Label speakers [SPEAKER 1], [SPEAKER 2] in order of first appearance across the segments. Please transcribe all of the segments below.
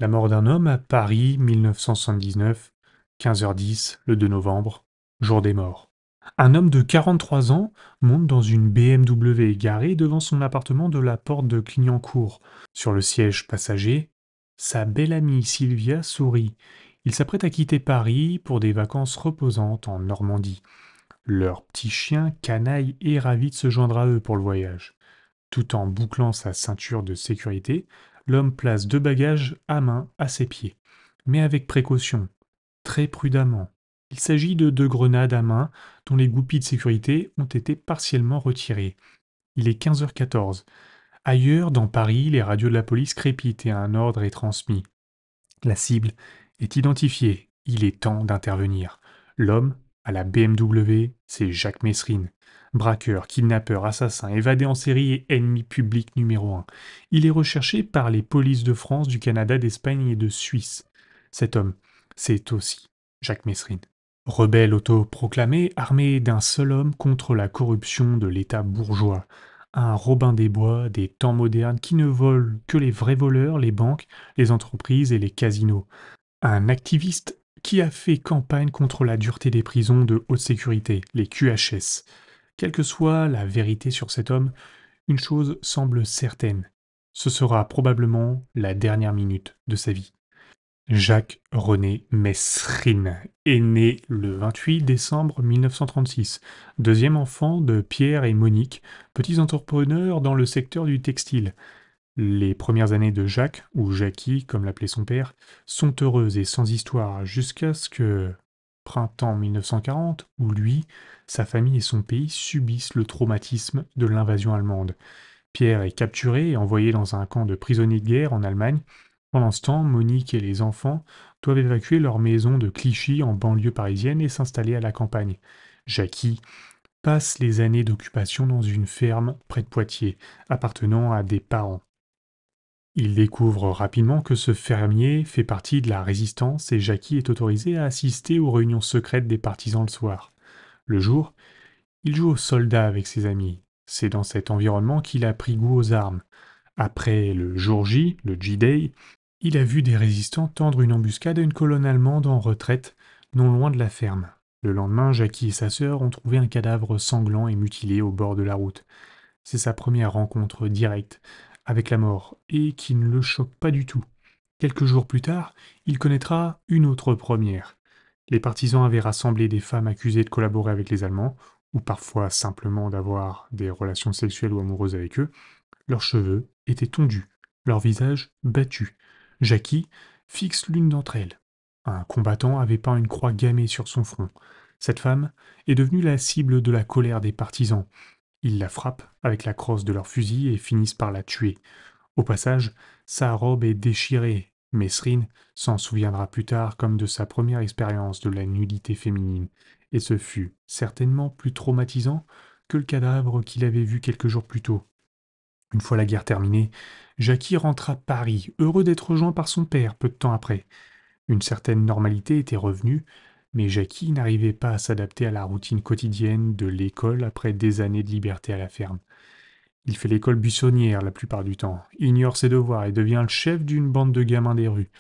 [SPEAKER 1] La mort d'un homme à Paris, 1979, 15h10, le 2 novembre, jour des morts. Un homme de 43 ans monte dans une BMW garée devant son appartement de la porte de Clignancourt. Sur le siège passager, sa belle amie Sylvia sourit. Il s'apprête à quitter Paris pour des vacances reposantes en Normandie. Leur petit chien, Canaille, est ravi de se joindre à eux pour le voyage. Tout en bouclant sa ceinture de sécurité, l'homme place deux bagages à main à ses pieds. Mais avec précaution, très prudemment. Il s'agit de deux grenades à main dont les goupilles de sécurité ont été partiellement retirées. Il est 15h14. Ailleurs, dans Paris, les radios de la police crépitent et un ordre est transmis. La cible est identifiée. Il est temps d'intervenir. L'homme, à la BMW, c'est Jacques Messrine. Braqueur, kidnappeur, assassin, évadé en série et ennemi public numéro un. Il est recherché par les polices de France, du Canada, d'Espagne et de Suisse. Cet homme, c'est aussi Jacques Messrine. Rebelle autoproclamé, armé d'un seul homme contre la corruption de l'État bourgeois. Un Robin des Bois des temps modernes qui ne vole que les vrais voleurs, les banques, les entreprises et les casinos. Un activiste qui a fait campagne contre la dureté des prisons de haute sécurité, les QHS. Quelle que soit la vérité sur cet homme, une chose semble certaine. Ce sera probablement la dernière minute de sa vie. Jacques-René Messrine est né le 28 décembre 1936, deuxième enfant de Pierre et Monique, petits entrepreneurs dans le secteur du textile. Les premières années de Jacques, ou Jackie comme l'appelait son père, sont heureuses et sans histoire jusqu'à ce que, printemps 1940, où lui, sa famille et son pays subissent le traumatisme de l'invasion allemande. Pierre est capturé et envoyé dans un camp de prisonniers de guerre en Allemagne. Pendant ce temps, Monique et les enfants doivent évacuer leur maison de Clichy en banlieue parisienne et s'installer à la campagne. Jackie passe les années d'occupation dans une ferme près de Poitiers, appartenant à des parents. Il découvre rapidement que ce fermier fait partie de la résistance et Jackie est autorisé à assister aux réunions secrètes des partisans le soir. Le jour, il joue aux soldats avec ses amis. C'est dans cet environnement qu'il a pris goût aux armes. Après le jour J, le J-Day, il a vu des résistants tendre une embuscade à une colonne allemande en retraite, non loin de la ferme. Le lendemain, Jackie et sa sœur ont trouvé un cadavre sanglant et mutilé au bord de la route. C'est sa première rencontre directe avec la mort et qui ne le choque pas du tout. Quelques jours plus tard, il connaîtra une autre première. Les partisans avaient rassemblé des femmes accusées de collaborer avec les Allemands, ou parfois simplement d'avoir des relations sexuelles ou amoureuses avec eux. Leurs cheveux étaient tondus, leurs visages battus. Jackie fixe l'une d'entre elles. Un combattant avait peint une croix gammée sur son front. Cette femme est devenue la cible de la colère des partisans. Ils la frappent avec la crosse de leur fusil et finissent par la tuer. Au passage, sa robe est déchirée. Mesrine s'en souviendra plus tard comme de sa première expérience de la nudité féminine, et ce fut certainement plus traumatisant que le cadavre qu'il avait vu quelques jours plus tôt. Une fois la guerre terminée, Jackie rentra à Paris, heureux d'être rejoint par son père peu de temps après. Une certaine normalité était revenue, mais Jackie n'arrivait pas à s'adapter à la routine quotidienne de l'école après des années de liberté à la ferme. Il fait l'école buissonnière la plupart du temps, ignore ses devoirs et devient le chef d'une bande de gamins des rues.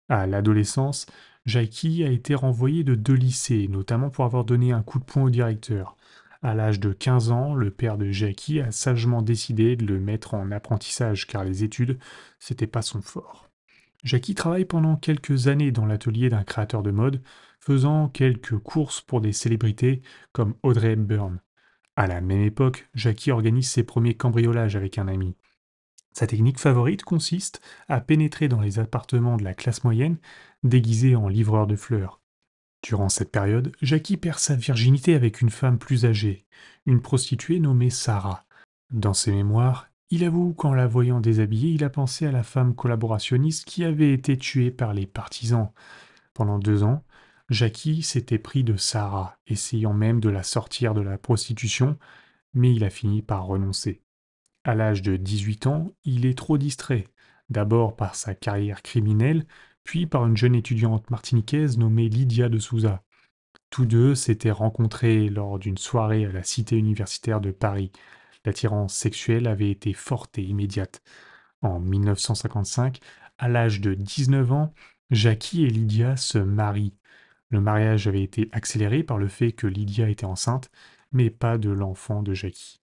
[SPEAKER 1] À l'adolescence, Jackie a été renvoyé de deux lycées, notamment pour avoir donné un coup de poing au directeur. À l'âge de 15 ans, le père de Jackie a sagement décidé de le mettre en apprentissage car les études, c'était pas son fort. Jackie travaille pendant quelques années dans l'atelier d'un créateur de mode, faisant quelques courses pour des célébrités comme Audrey Hepburn. À la même époque, Jackie organise ses premiers cambriolages avec un ami. Sa technique favorite consiste à pénétrer dans les appartements de la classe moyenne, déguisé en livreur de fleurs. Durant cette période, Jackie perd sa virginité avec une femme plus âgée, une prostituée nommée Sarah. Dans ses mémoires, il avoue qu'en la voyant déshabillée, il a pensé à la femme collaborationniste qui avait été tuée par les partisans. Pendant 2 ans, Jackie s'était pris de Sarah, essayant même de la sortir de la prostitution, mais il a fini par renoncer. À l'âge de 18 ans, il est trop distrait, d'abord par sa carrière criminelle, puis par une jeune étudiante martiniquaise nommée Lydia de Souza. Tous deux s'étaient rencontrés lors d'une soirée à la cité universitaire de Paris. L'attirance sexuelle avait été forte et immédiate. En 1955, À l'âge de 19 ans, Jackie et Lydia se marient. Le mariage avait été accéléré par le fait que Lydia était enceinte, mais pas de l'enfant de Jackie.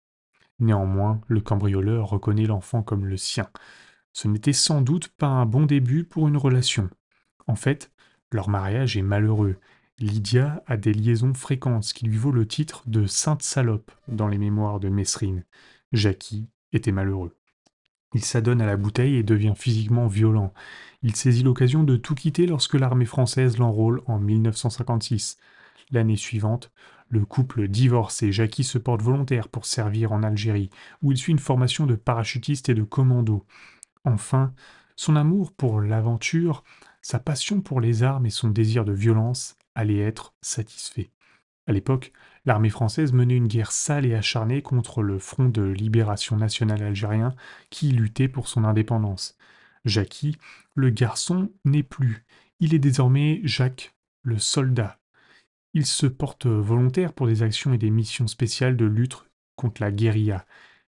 [SPEAKER 1] Néanmoins, le cambrioleur reconnaît l'enfant comme le sien. Ce n'était sans doute pas un bon début pour une relation. En fait, leur mariage est malheureux. Lydia a des liaisons fréquentes, ce qui lui vaut le titre de Sainte Salope dans les mémoires de Mesrine. Jackie était malheureux. Il s'adonne à la bouteille et devient physiquement violent. Il saisit l'occasion de tout quitter lorsque l'armée française l'enrôle en 1956. L'année suivante, le couple divorce et Jackie se porte volontaire pour servir en Algérie, où il suit une formation de parachutiste et de commando. Enfin, son amour pour l'aventure, sa passion pour les armes et son désir de violence allaient être satisfaits. À l'époque, l'armée française menait une guerre sale et acharnée contre le Front de libération nationale algérien qui luttait pour son indépendance. Jackie, le garçon, n'est plus. Il est désormais Jacques, le soldat. Il se porte volontaire pour des actions et des missions spéciales de lutte contre la guérilla,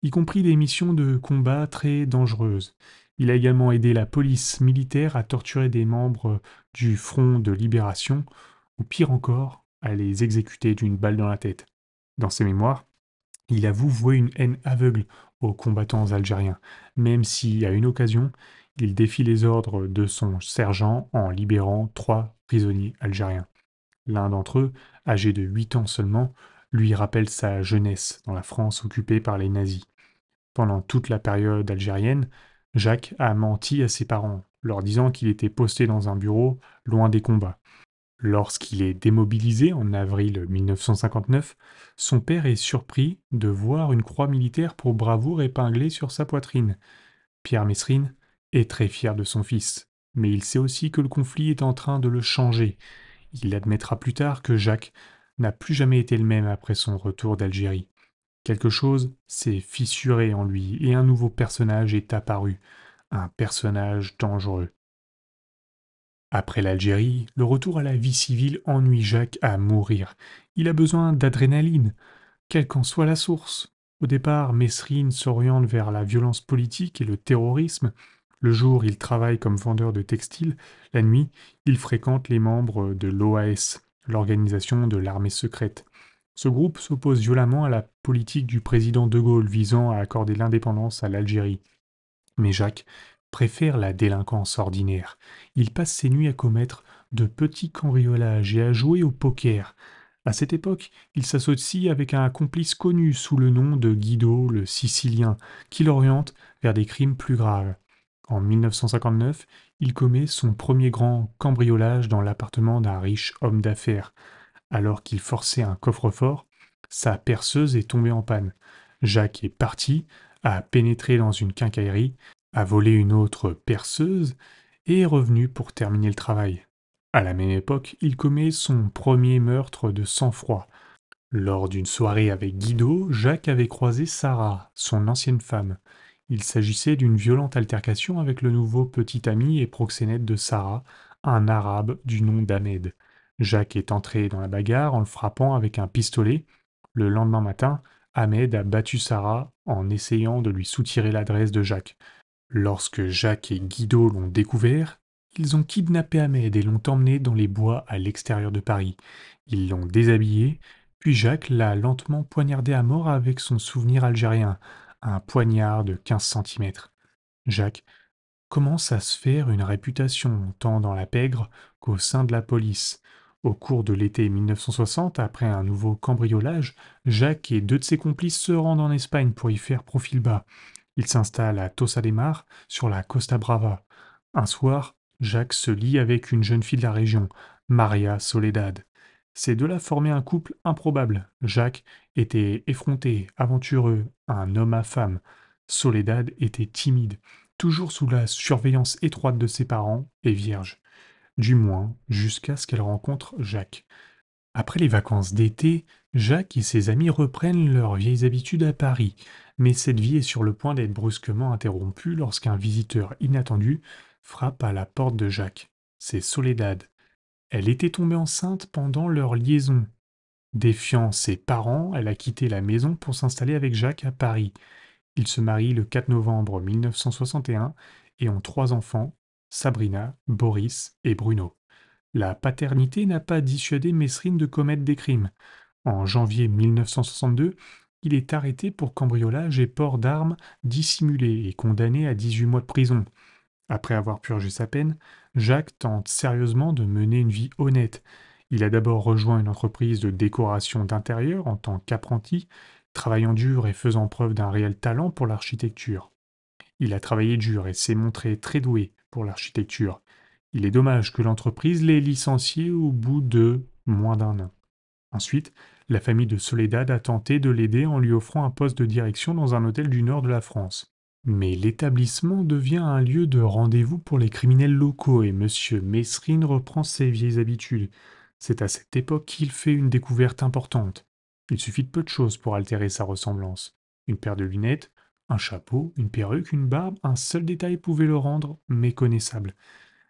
[SPEAKER 1] y compris des missions de combat très dangereuses. Il a également aidé la police militaire à torturer des membres du Front de libération, ou pire encore, à les exécuter d'une balle dans la tête. Dans ses mémoires, il avoue vouer une haine aveugle aux combattants algériens, même si, à une occasion, il défie les ordres de son sergent en libérant 3 prisonniers algériens. L'un d'entre eux, âgé de 8 ans seulement, lui rappelle sa jeunesse dans la France occupée par les nazis. Pendant toute la période algérienne, Jacques a menti à ses parents, leur disant qu'il était posté dans un bureau loin des combats. Lorsqu'il est démobilisé en avril 1959, son père est surpris de voir une croix militaire pour bravoure épinglée sur sa poitrine. Pierre Mesrine est très fier de son fils, mais il sait aussi que le conflit est en train de le changer. Il admettra plus tard que Jacques n'a plus jamais été le même après son retour d'Algérie. Quelque chose s'est fissuré en lui et un nouveau personnage est apparu, un personnage dangereux. Après l'Algérie, le retour à la vie civile ennuie Jacques à mourir. Il a besoin d'adrénaline, quelle qu'en soit la source. Au départ, Mesrine s'oriente vers la violence politique et le terrorisme. Le jour, il travaille comme vendeur de textiles. La nuit, il fréquente les membres de l'OAS, l'organisation de l'armée secrète. Ce groupe s'oppose violemment à la politique du président de Gaulle visant à accorder l'indépendance à l'Algérie. Mais Jacques préfère la délinquance ordinaire. Il passe ses nuits à commettre de petits cambriolages et à jouer au poker. À cette époque, il s'associe avec un complice connu sous le nom de Guido le Sicilien, qui l'oriente vers des crimes plus graves. En 1959, il commet son premier grand cambriolage dans l'appartement d'un riche homme d'affaires. Alors qu'il forçait un coffre-fort, sa perceuse est tombée en panne. Jacques est parti, a pénétré dans une quincaillerie, a volé une autre perceuse et est revenu pour terminer le travail. À la même époque, il commet son premier meurtre de sang-froid. Lors d'une soirée avec Guido, Jacques avait croisé Sarah, son ancienne femme. Il s'agissait d'une violente altercation avec le nouveau petit ami et proxénète de Sarah, un arabe du nom d'Ahmed. Jacques est entré dans la bagarre en le frappant avec un pistolet. Le lendemain matin, Ahmed a battu Sarah en essayant de lui soutirer l'adresse de Jacques. Lorsque Jacques et Guido l'ont découvert, ils ont kidnappé Ahmed et l'ont emmené dans les bois à l'extérieur de Paris. Ils l'ont déshabillé, puis Jacques l'a lentement poignardé à mort avec son souvenir algérien, un poignard de 15 centimètres. Jacques commence à se faire une réputation tant dans la pègre qu'au sein de la police. Au cours de l'été 1960, après un nouveau cambriolage, Jacques et 2 de ses complices se rendent en Espagne pour y faire profil bas. Ils s'installent à Tossa de Mar, sur la Costa Brava. Un soir, Jacques se lie avec une jeune fille de la région, Maria Soledad. Ces deux-là formaient un couple improbable. Jacques était effronté, aventureux, un homme à femme. Soledad était timide, toujours sous la surveillance étroite de ses parents et vierge. Du moins, jusqu'à ce qu'elle rencontre Jacques. Après les vacances d'été, Jacques et ses amis reprennent leurs vieilles habitudes à Paris, mais cette vie est sur le point d'être brusquement interrompue lorsqu'un visiteur inattendu frappe à la porte de Jacques. C'est Soledad. Elle était tombée enceinte pendant leur liaison. Défiant ses parents, elle a quitté la maison pour s'installer avec Jacques à Paris. Ils se marient le 4 novembre 1961 et ont 3 enfants, Sabrina, Boris et Bruno. La paternité n'a pas dissuadé Mesrine de commettre des crimes. En janvier 1962, il est arrêté pour cambriolage et port d'armes dissimulé et condamné à 18 mois de prison. Après avoir purgé sa peine, Jacques tente sérieusement de mener une vie honnête. Il a d'abord rejoint une entreprise de décoration d'intérieur en tant qu'apprenti, travaillant dur et faisant preuve d'un réel talent pour l'architecture. Il a travaillé dur et s'est montré très doué pour l'architecture. Il est dommage que l'entreprise l'ait licencié au bout de moins d'un an. Ensuite, la famille de Soledad a tenté de l'aider en lui offrant un poste de direction dans un hôtel du nord de la France. Mais l'établissement devient un lieu de rendez-vous pour les criminels locaux et Monsieur Mesrine reprend ses vieilles habitudes. C'est à cette époque qu'il fait une découverte importante. Il suffit de peu de choses pour altérer sa ressemblance. Une paire de lunettes, un chapeau, une perruque, une barbe, un seul détail pouvait le rendre méconnaissable.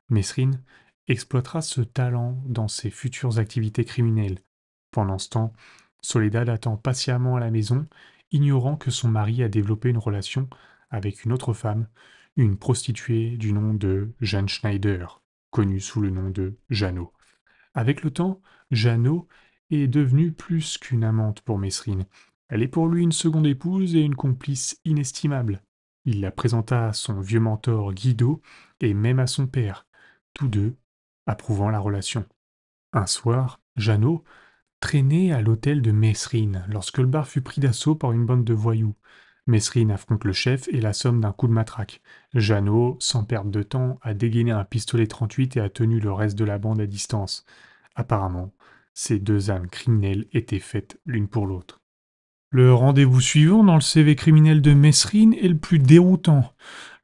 [SPEAKER 1] Mesrine exploitera ce talent dans ses futures activités criminelles. Pendant ce temps, Soledad attend patiemment à la maison, ignorant que son mari a développé une relation avec une autre femme, une prostituée du nom de Jeanne Schneider, connue sous le nom de Jeannot. Avec le temps, Jeannot est devenue plus qu'une amante pour Mesrine. Elle est pour lui une seconde épouse et une complice inestimable. Il la présenta à son vieux mentor Guido et même à son père, tous deux approuvant la relation. Un soir, Jeannot traînait à l'hôtel de Mesrine lorsque le bar fut pris d'assaut par une bande de voyous. Mesrine affronte le chef et l'assomme d'un coup de matraque. Jeannot, sans perdre de temps, a dégainé un pistolet 38 et a tenu le reste de la bande à distance. Apparemment, ces deux âmes criminelles étaient faites l'une pour l'autre. Le rendez-vous suivant dans le CV criminel de Mesrine est le plus déroutant.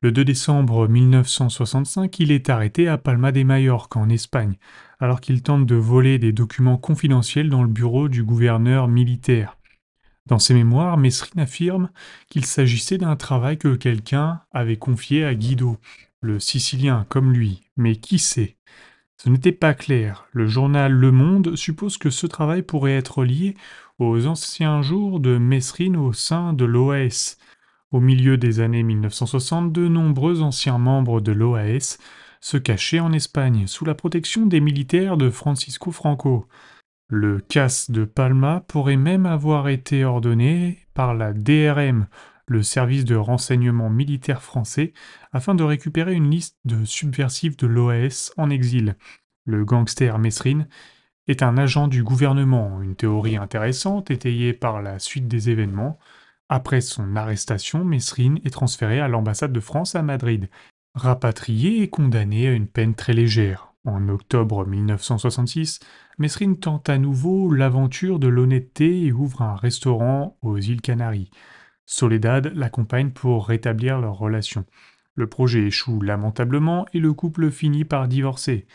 [SPEAKER 1] Le 2 décembre 1965, il est arrêté à Palma de Mallorca, en Espagne, alors qu'il tente de voler des documents confidentiels dans le bureau du gouverneur militaire. Dans ses mémoires, Mesrine affirme qu'il s'agissait d'un travail que quelqu'un avait confié à Guido, le Sicilien comme lui. Mais qui sait? Ce n'était pas clair. Le journal Le Monde suppose que ce travail pourrait être lié aux anciens jours de Mesrine au sein de l'OAS. Au milieu des années 1960, de nombreux anciens membres de l'OAS se cachaient en Espagne, sous la protection des militaires de Francisco Franco. Le CAS de Palma pourrait même avoir été ordonné par la DRM, le service de renseignement militaire français, afin de récupérer une liste de subversifs de l'OAS en exil. Le gangster Mesrine est un agent du gouvernement, une théorie intéressante étayée par la suite des événements. Après son arrestation, Mesrine est transféré à l'ambassade de France à Madrid, rapatrié et condamné à une peine très légère. En octobre 1966, Mesrine tente à nouveau l'aventure de l'honnêteté et ouvre un restaurant aux îles Canaries. Soledad l'accompagne pour rétablir leur relation. Le projet échoue lamentablement et le couple finit par divorcer.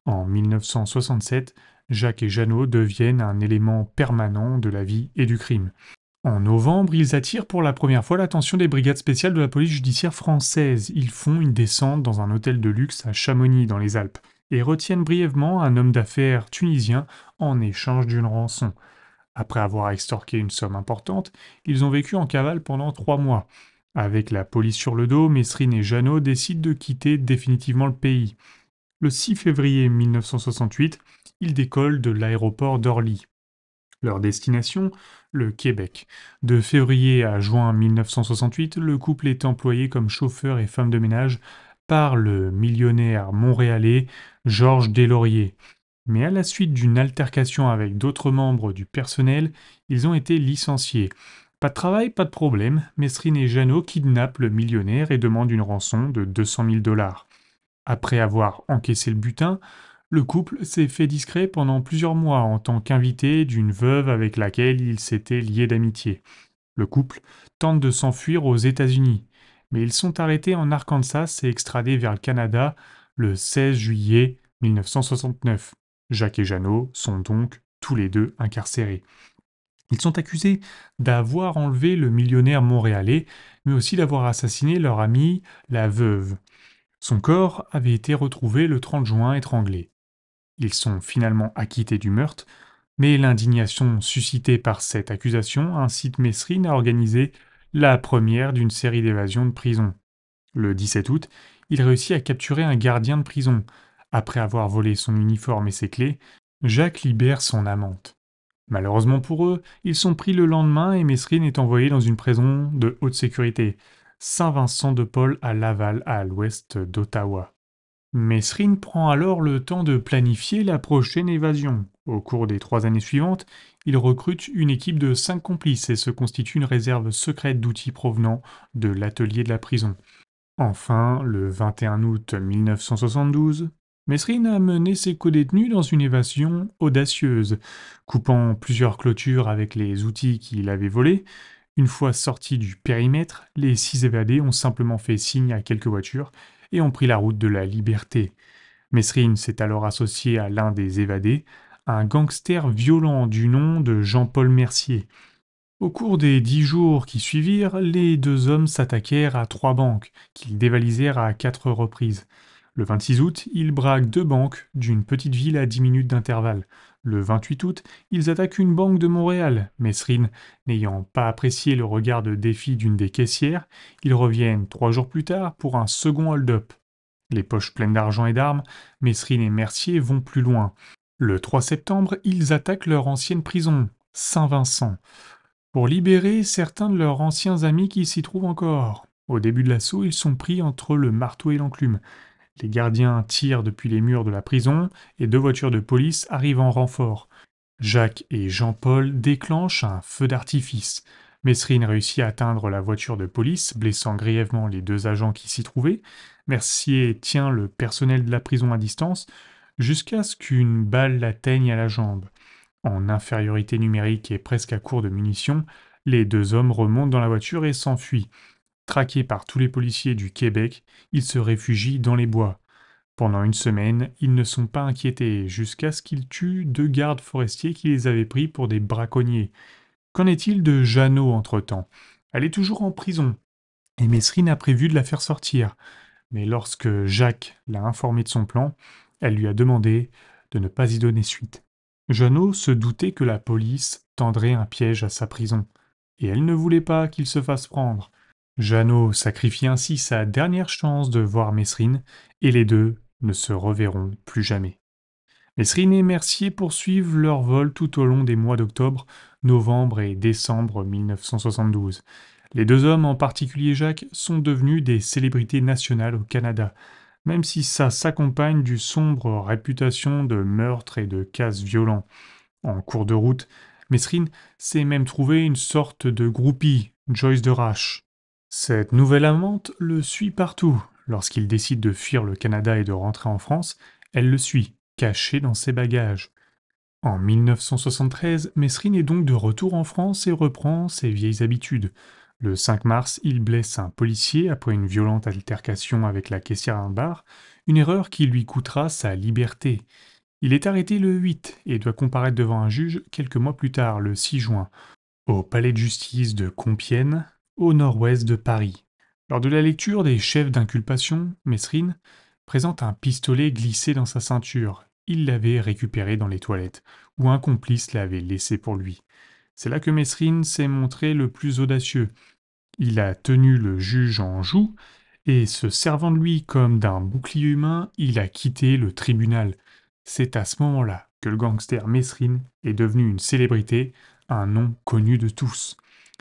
[SPEAKER 1] En 1967, Jacques et Jeannot deviennent un élément permanent de la vie et du crime. En novembre, ils attirent pour la première fois l'attention des brigades spéciales de la police judiciaire française. Ils font une descente dans un hôtel de luxe à Chamonix, dans les Alpes, et retiennent brièvement un homme d'affaires tunisien en échange d'une rançon. Après avoir extorqué une somme importante, ils ont vécu en cavale pendant 3 mois. Avec la police sur le dos, Mesrine et Jeannot décident de quitter définitivement le pays. Le 6 février 1968, ils décollent de l'aéroport d'Orly. Leur destination, le Québec. De février à juin 1968, le couple est employé comme chauffeur et femme de ménage par le millionnaire montréalais Georges Deslauriers. Mais à la suite d'une altercation avec d'autres membres du personnel, ils ont été licenciés. Pas de travail, pas de problème, Mesrine et Jeannot kidnappent le millionnaire et demandent une rançon de 200 000 dollars. Après avoir encaissé le butin, le couple s'est fait discret pendant plusieurs mois en tant qu'invité d'une veuve avec laquelle il s'était lié d'amitié. Le couple tente de s'enfuir aux États-Unis, mais ils sont arrêtés en Arkansas et extradés vers le Canada le 16 juillet 1969. Jacques et Jeannot sont donc tous les deux incarcérés. Ils sont accusés d'avoir enlevé le millionnaire montréalais, mais aussi d'avoir assassiné leur amie, la veuve. Son corps avait été retrouvé le 30 juin étranglé. Ils sont finalement acquittés du meurtre, mais l'indignation suscitée par cette accusation incite Mesrine à organiser la première d'une série d'évasions de prison. Le 17 août, il réussit à capturer un gardien de prison. Après avoir volé son uniforme et ses clés, Jacques libère son amante. Malheureusement pour eux, ils sont pris le lendemain et Mesrine est envoyé dans une prison de haute sécurité, Saint-Vincent-de-Paul à Laval, à l'ouest d'Ottawa. Mesrine prend alors le temps de planifier la prochaine évasion. Au cours des 3 années suivantes, il recrute une équipe de 5 complices et se constitue une réserve secrète d'outils provenant de l'atelier de la prison. Enfin, le 21 août 1972, Mesrine a mené ses codétenus dans une évasion audacieuse, coupant plusieurs clôtures avec les outils qu'il avait volés. Une fois sortis du périmètre, les 6 évadés ont simplement fait signe à quelques voitures et ont pris la route de la liberté. Mesrine s'est alors associé à l'un des évadés, un gangster violent du nom de Jean-Paul Mercier. Au cours des 10 jours qui suivirent, les deux hommes s'attaquèrent à 3 banques, qu'ils dévalisèrent à 4 reprises. Le 26 août, ils braquent 2 banques d'une petite ville à 10 minutes d'intervalle. Le 28 août, ils attaquent une banque de Montréal. Mesrine, n'ayant pas apprécié le regard de défi d'une des caissières, ils reviennent 3 jours plus tard pour un second hold-up. Les poches pleines d'argent et d'armes, Mesrine et Mercier vont plus loin. Le 3 septembre, ils attaquent leur ancienne prison, Saint-Vincent, pour libérer certains de leurs anciens amis qui s'y trouvent encore. Au début de l'assaut, ils sont pris entre le marteau et l'enclume. Les gardiens tirent depuis les murs de la prison et 2 voitures de police arrivent en renfort. Jacques et Jean-Paul déclenchent un feu d'artifice. Mesrine réussit à atteindre la voiture de police, blessant grièvement les 2 agents qui s'y trouvaient. Mercier tient le personnel de la prison à distance jusqu'à ce qu'une balle l'atteigne à la jambe. En infériorité numérique et presque à court de munitions, les 2 hommes remontent dans la voiture et s'enfuient. Traqués par tous les policiers du Québec, ils se réfugient dans les bois. Pendant une semaine, ils ne sont pas inquiétés jusqu'à ce qu'ils tuent 2 gardes forestiers qui les avaient pris pour des braconniers. Qu'en est-il de Jeannot entre-temps? Elle est toujours en prison, et Mesrine a prévu de la faire sortir. Mais lorsque Jacques l'a informé de son plan, elle lui a demandé de ne pas y donner suite. Jeannot se doutait que la police tendrait un piège à sa prison, et elle ne voulait pas qu'il se fasse prendre. Jeannot sacrifie ainsi sa dernière chance de voir Mesrine, et les deux ne se reverront plus jamais. Mesrine et Mercier poursuivent leur vol tout au long des mois d'octobre, novembre et décembre 1972. Les 2 hommes, en particulier Jacques, sont devenus des célébrités nationales au Canada, même si ça s'accompagne du sombre réputation de meurtre et de casse violents. En cours de route, Mesrine s'est même trouvé une sorte de groupie, Joyce de Rache. Cette nouvelle amante le suit partout. Lorsqu'il décide de fuir le Canada et de rentrer en France, elle le suit, cachée dans ses bagages. En 1973, Mesrine est donc de retour en France et reprend ses vieilles habitudes. Le 5 mars, il blesse un policier après une violente altercation avec la caissière d'un bar, une erreur qui lui coûtera sa liberté. Il est arrêté le 8 et doit comparaître devant un juge quelques mois plus tard, le 6 juin, au palais de justice de Compiègne, au nord-ouest de Paris. Lors de la lecture des chefs d'inculpation, Mesrine présente un pistolet glissé dans sa ceinture. Il l'avait récupéré dans les toilettes, où un complice l'avait laissé pour lui. C'est là que Mesrine s'est montré le plus audacieux. Il a tenu le juge en joue, et se servant de lui comme d'un bouclier humain, il a quitté le tribunal. C'est à ce moment-là que le gangster Mesrine est devenu une célébrité, un nom connu de tous.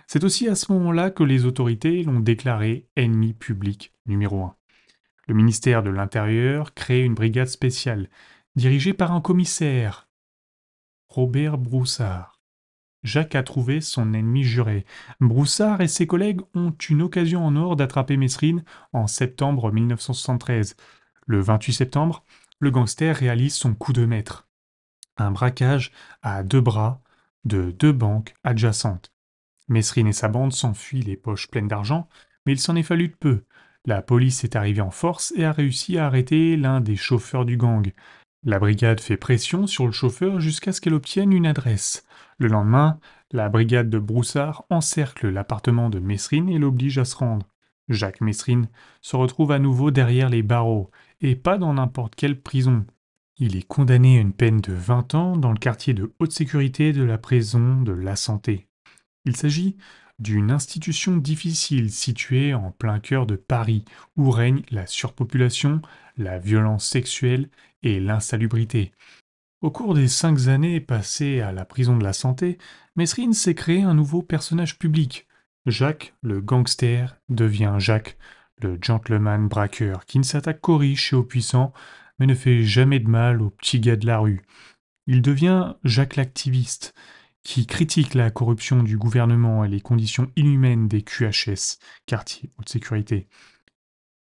[SPEAKER 1] C'est aussi à ce moment-là que les autorités l'ont déclaré ennemi public numéro 1. Le ministère de l'Intérieur crée une brigade spéciale, dirigée par un commissaire, Robert Broussard. Jacques a trouvé son ennemi juré. Broussard et ses collègues ont une occasion en or d'attraper Mesrine en septembre 1973. Le 28 septembre, le gangster réalise son coup de maître. Un braquage à 2 bras de 2 banques adjacentes. Mesrine et sa bande s'enfuient les poches pleines d'argent, mais il s'en est fallu de peu. La police est arrivée en force et a réussi à arrêter l'un des chauffeurs du gang. La brigade fait pression sur le chauffeur jusqu'à ce qu'elle obtienne une adresse. Le lendemain, la brigade de Broussard encercle l'appartement de Mesrine et l'oblige à se rendre. Jacques Mesrine se retrouve à nouveau derrière les barreaux, et pas dans n'importe quelle prison. Il est condamné à une peine de 20 ans dans le quartier de haute sécurité de la prison de la Santé. Il s'agit d'une institution difficile située en plein cœur de Paris, où règne la surpopulation, la violence sexuelle et l'insalubrité. Au cours des 5 années passées à la prison de la Santé, Mesrine s'est créé un nouveau personnage public. Jacques, le gangster, devient Jacques, le gentleman braqueur, qui ne s'attaque qu'aux riches et aux puissants, mais ne fait jamais de mal aux petits gars de la rue. Il devient Jacques l'activiste, qui critique la corruption du gouvernement et les conditions inhumaines des QHS, quartiers haute sécurité,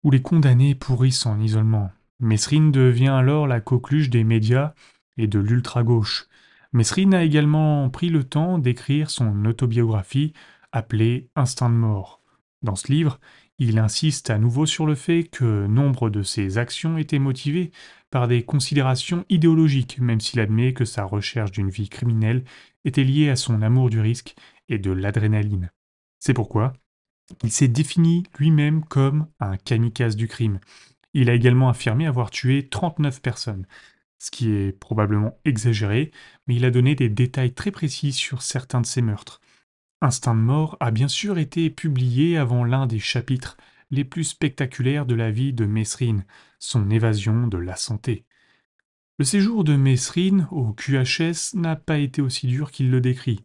[SPEAKER 1] où les condamnés pourrissent en isolement. Mesrine devient alors la coqueluche des médias et de l'ultra-gauche. Mesrine a également pris le temps d'écrire son autobiographie appelée Instinct de mort. Dans ce livre, il insiste à nouveau sur le fait que nombre de ses actions étaient motivées par des considérations idéologiques, même s'il admet que sa recherche d'une vie criminelle était liée à son amour du risque et de l'adrénaline. C'est pourquoi il s'est défini lui-même comme un kamikaze du crime. Il a également affirmé avoir tué 39 personnes, ce qui est probablement exagéré, mais il a donné des détails très précis sur certains de ses meurtres. Instinct de mort a bien sûr été publié avant l'un des chapitres les plus spectaculaires de la vie de Mesrine, son évasion de la santé. Le séjour de Mesrine au QHS n'a pas été aussi dur qu'il le décrit.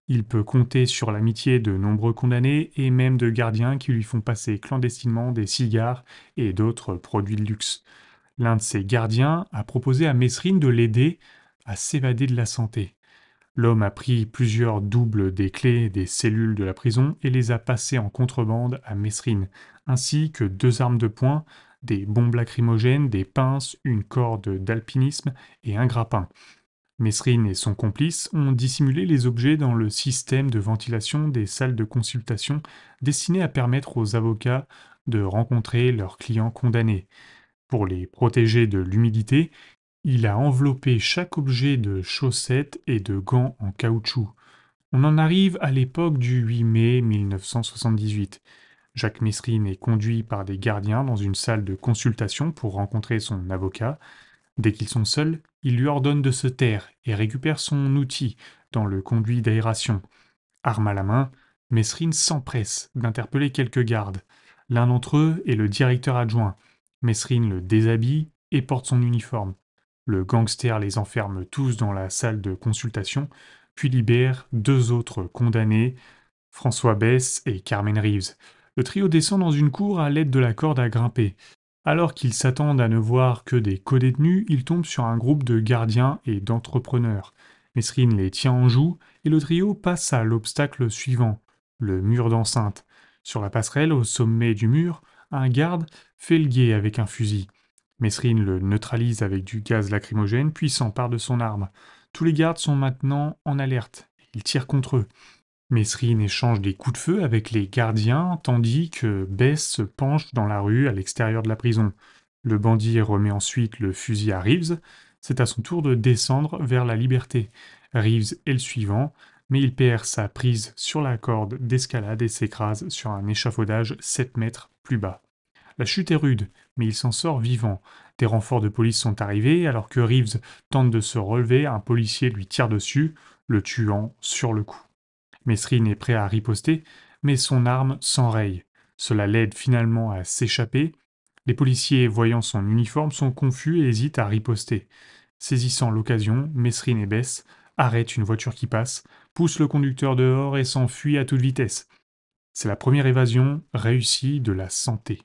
[SPEAKER 1] Il peut compter sur l'amitié de nombreux condamnés et même de gardiens qui lui font passer clandestinement des cigares et d'autres produits de luxe. L'un de ces gardiens a proposé à Mesrine de l'aider à s'évader de la santé. L'homme a pris plusieurs doubles des clés des cellules de la prison et les a passées en contrebande à Mesrine, ainsi que 2 armes de poing, des bombes lacrymogènes, des pinces, une corde d'alpinisme et un grappin. Mesrine et son complice ont dissimulé les objets dans le système de ventilation des salles de consultation destinées à permettre aux avocats de rencontrer leurs clients condamnés. Pour les protéger de l'humidité, il a enveloppé chaque objet de chaussettes et de gants en caoutchouc. On en arrive à l'époque du 8 mai 1978. Jacques Mesrine est conduit par des gardiens dans une salle de consultation pour rencontrer son avocat. Dès qu'ils sont seuls, il lui ordonne de se taire et récupère son outil dans le conduit d'aération. Arme à la main, Mesrine s'empresse d'interpeller quelques gardes. L'un d'entre eux est le directeur adjoint. Mesrine le déshabille et porte son uniforme. Le gangster les enferme tous dans la salle de consultation, puis libère 2 autres condamnés, François Besse et Carmen Reeves. Le trio descend dans une cour à l'aide de la corde à grimper. Alors qu'ils s'attendent à ne voir que des codétenus, ils tombent sur un groupe de gardiens et d'entrepreneurs. Mesrine les tient en joue et le trio passe à l'obstacle suivant, le mur d'enceinte. Sur la passerelle, au sommet du mur, un garde fait le guet avec un fusil. Mesrine le neutralise avec du gaz lacrymogène puis s'empare de son arme. Tous les gardes sont maintenant en alerte. Ils tirent contre eux. Mesrine échange des coups de feu avec les gardiens tandis que Bess se penche dans la rue à l'extérieur de la prison. Le bandit remet ensuite le fusil à Reeves. C'est à son tour de descendre vers la liberté. Reeves est le suivant, mais il perd sa prise sur la corde d'escalade et s'écrase sur un échafaudage 7 mètres plus bas. La chute est rude, mais il s'en sort vivant. Des renforts de police sont arrivés, alors que Reeves tente de se relever, un policier lui tire dessus, le tuant sur le coup. Mesrine est prêt à riposter, mais son arme s'enraye. Cela l'aide finalement à s'échapper. Les policiers, voyant son uniforme, sont confus et hésitent à riposter. Saisissant l'occasion, Mesrine et Bess arrêtent une voiture qui passe, poussent le conducteur dehors et s'enfuient à toute vitesse. C'est la première évasion réussie de la santé.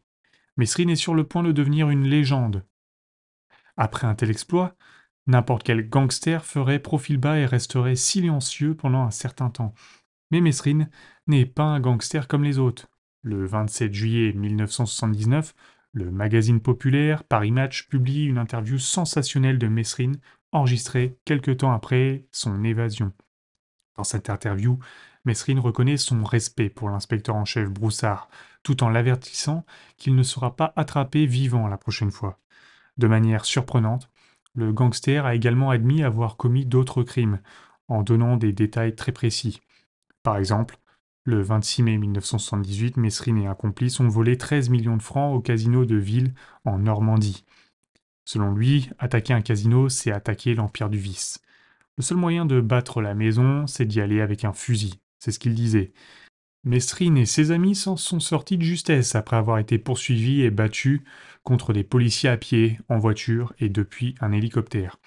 [SPEAKER 1] Mesrine est sur le point de devenir une légende. Après un tel exploit, n'importe quel gangster ferait profil bas et resterait silencieux pendant un certain temps. Mais Mesrine n'est pas un gangster comme les autres. Le 27 juillet 1979, le magazine populaire Paris Match publie une interview sensationnelle de Mesrine enregistrée quelque temps après son évasion. Dans cette interview, Mesrine reconnaît son respect pour l'inspecteur en chef Broussard, tout en l'avertissant qu'il ne sera pas attrapé vivant la prochaine fois. De manière surprenante, le gangster a également admis avoir commis d'autres crimes, en donnant des détails très précis. Par exemple, le 26 mai 1978, Mesrine et un complice ont volé 13 millions de francs au casino de Ville en Normandie. Selon lui, attaquer un casino, c'est attaquer l'empire du vice. Le seul moyen de battre la maison, c'est d'y aller avec un fusil, c'est ce qu'il disait. Mesrine et ses amis s'en sont sortis de justesse après avoir été poursuivis et battus contre des policiers à pied, en voiture et depuis un hélicoptère.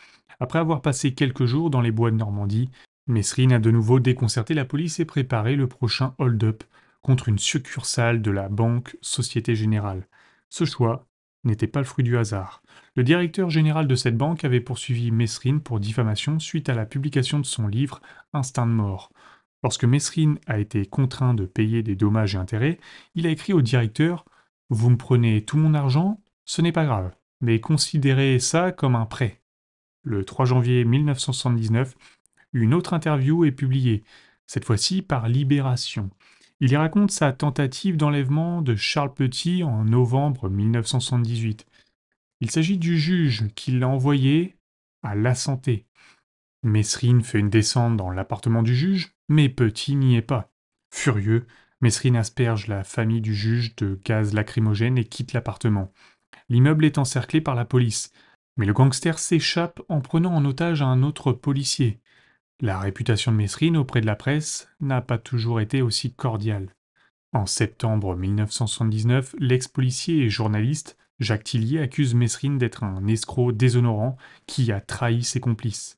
[SPEAKER 1] Après avoir passé quelques jours dans les bois de Normandie, Mesrine a de nouveau déconcerté la police et préparé le prochain hold-up contre une succursale de la banque Société Générale. Ce choix n'était pas le fruit du hasard. Le directeur général de cette banque avait poursuivi Mesrine pour diffamation suite à la publication de son livre Instinct de mort. Lorsque Mesrine a été contraint de payer des dommages et intérêts, il a écrit au directeur: Vous me prenez tout mon argent, ce n'est pas grave, mais considérez ça comme un prêt. Le 3 janvier 1979, une autre interview est publiée, cette fois-ci par Libération. Il y raconte sa tentative d'enlèvement de Charles Petit en novembre 1978. Il s'agit du juge qui l'a envoyé à la santé. Mesrine fait une descente dans l'appartement du juge, mais Petit n'y est pas. Furieux, Mesrine asperge la famille du juge de gaz lacrymogène et quitte l'appartement. L'immeuble est encerclé par la police, mais le gangster s'échappe en prenant en otage un autre policier. La réputation de Mesrine auprès de la presse n'a pas toujours été aussi cordiale. En septembre 1979, l'ex-policier et journaliste Jacques Tillier accuse Mesrine d'être un escroc déshonorant qui a trahi ses complices.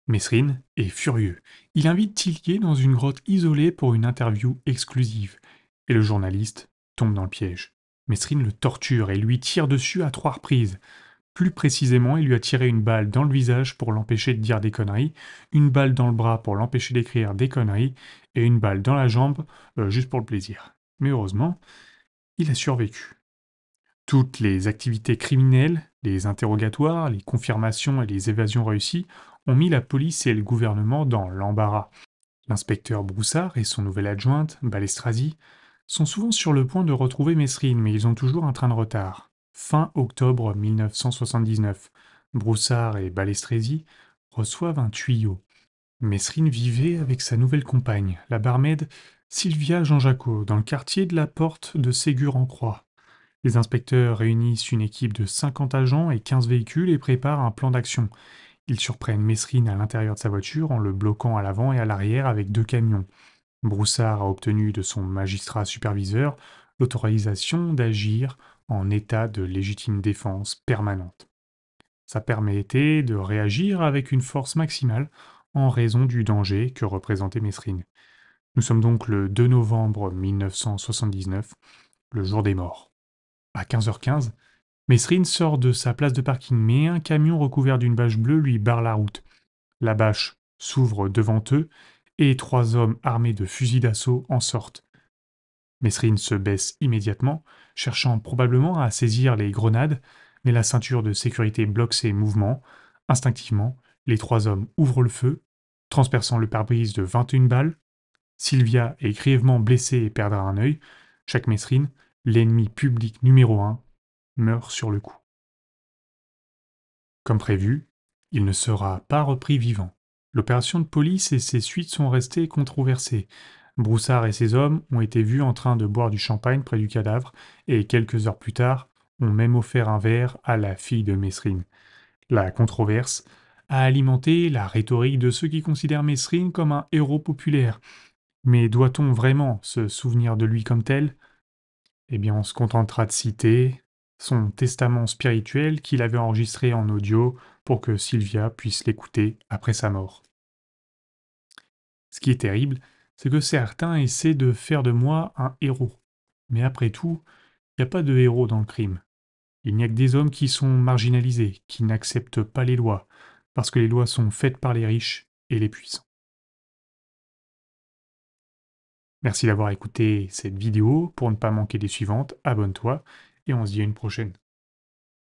[SPEAKER 1] Mesrine est furieux. Il invite Tillier dans une grotte isolée pour une interview exclusive. Et le journaliste tombe dans le piège. Mesrine le torture et lui tire dessus à 3 reprises. Plus précisément, il lui a tiré une balle dans le visage pour l'empêcher de dire des conneries, une balle dans le bras pour l'empêcher d'écrire des conneries, et une balle dans la jambe, juste pour le plaisir. Mais heureusement, il a survécu. Toutes les activités criminelles, les interrogatoires, les confirmations et les évasions réussies ont mis la police et le gouvernement dans l'embarras. L'inspecteur Broussard et son nouvel adjointe, Balestrasi, sont souvent sur le point de retrouver Mesrine, mais ils ont toujours un train de retard. Fin octobre 1979, Broussard et Balestrasi reçoivent un tuyau. Mesrine vivait avec sa nouvelle compagne, la barmaid Sylvia Jean-Jacot, dans le quartier de la Porte de Ségur-en-Croix. Les inspecteurs réunissent une équipe de 50 agents et 15 véhicules et préparent un plan d'action. Ils surprennent Mesrine à l'intérieur de sa voiture en le bloquant à l'avant et à l'arrière avec 2 camions. Broussard a obtenu de son magistrat superviseur l'autorisation d'agir en état de légitime défense permanente. Ça permettait de réagir avec une force maximale en raison du danger que représentait Mesrine. Nous sommes donc le 2 novembre 1979, le jour des morts. À 15h15, Mesrine sort de sa place de parking, mais un camion recouvert d'une bâche bleue lui barre la route. La bâche s'ouvre devant eux et 3 hommes armés de fusils d'assaut en sortent. Mesrine se baisse immédiatement, cherchant probablement à saisir les grenades, mais la ceinture de sécurité bloque ses mouvements. Instinctivement, les 3 hommes ouvrent le feu, transperçant le pare-brise de 21 balles. Sylvia est grièvement blessée et perdra un œil. Jacques Mesrine, l'ennemi public numéro 1, meurt sur le coup. Comme prévu, il ne sera pas repris vivant. L'opération de police et ses suites sont restées controversées. Broussard et ses hommes ont été vus en train de boire du champagne près du cadavre et quelques heures plus tard ont même offert un verre à la fille de Mesrine. La controverse a alimenté la rhétorique de ceux qui considèrent Mesrine comme un héros populaire. Mais doit-on vraiment se souvenir de lui comme tel? Eh bien, on se contentera de citer son testament spirituel qu'il avait enregistré en audio pour que Sylvia puisse l'écouter après sa mort. Ce qui est terrible, c'est que certains essaient de faire de moi un héros. Mais après tout, il n'y a pas de héros dans le crime. Il n'y a que des hommes qui sont marginalisés, qui n'acceptent pas les lois, parce que les lois sont faites par les riches et les puissants. Merci d'avoir écouté cette vidéo. Pour ne pas manquer les suivantes, abonne-toi et on se dit à une prochaine.